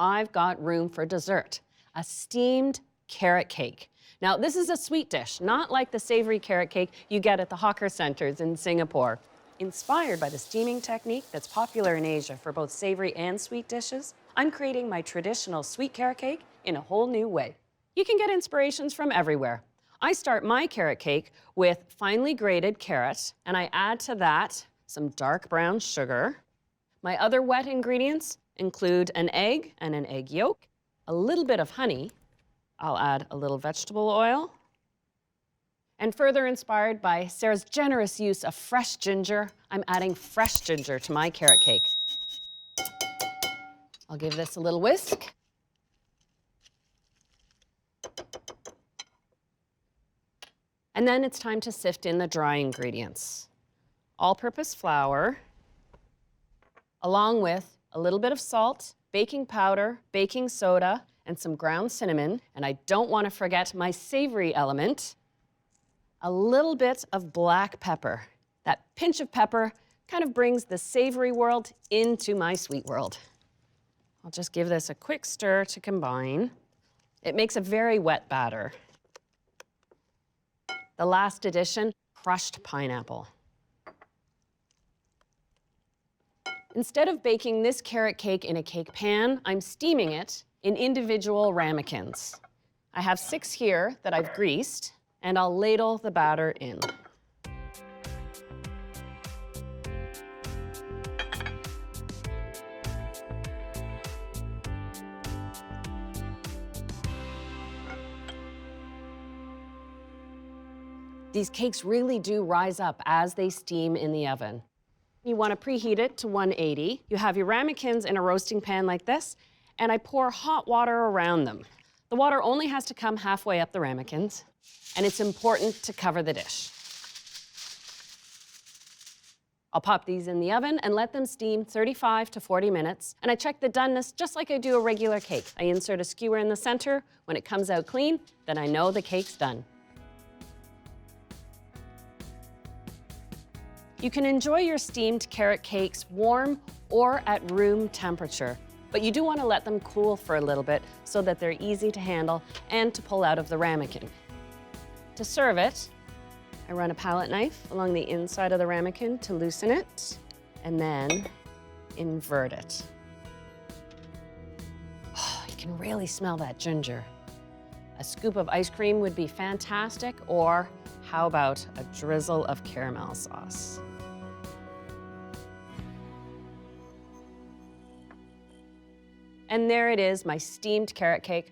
I've got room for dessert, a steamed carrot cake. Now, this is a sweet dish, not like the savory carrot cake you get at the hawker centers in Singapore. Inspired by the steaming technique that's popular in Asia for both savory and sweet dishes, I'm creating my traditional sweet carrot cake in a whole new way. You can get inspirations from everywhere. I start my carrot cake with finely grated carrot, and I add to that some dark brown sugar. My other wet ingredients include an egg and an egg yolk, a little bit of honey. I'll add a little vegetable oil. And further inspired by Sarah's generous use of fresh ginger, I'm adding fresh ginger to my carrot cake. I'll give this a little whisk. And then it's time to sift in the dry ingredients. All-purpose flour, along with a little bit of salt, baking powder, baking soda, and some ground cinnamon. And I don't want to forget my savory element, a little bit of black pepper. That pinch of pepper kind of brings the savory world into my sweet world. I'll just give this a quick stir to combine. It makes a very wet batter. The last addition, crushed pineapple. Instead of baking this carrot cake in a cake pan, I'm steaming it in individual ramekins. I have 6 here that I've greased, and I'll ladle the batter in. These cakes really do rise up as they steam in the oven. You want to preheat it to 180. You have your ramekins in a roasting pan like this, and I pour hot water around them. The water only has to come halfway up the ramekins, and it's important to cover the dish. I'll pop these in the oven and let them steam 35 to 40 minutes, and I check the doneness just like I do a regular cake. I insert a skewer in the center. When it comes out clean, then I know the cake's done. You can enjoy your steamed carrot cakes warm or at room temperature, but you do want to let them cool for a little bit so that they're easy to handle and to pull out of the ramekin. To serve it, I run a palette knife along the inside of the ramekin to loosen it, and then invert it. Oh, you can really smell that ginger. A scoop of ice cream would be fantastic, or how about a drizzle of caramel sauce? And there it is, my steamed carrot cake,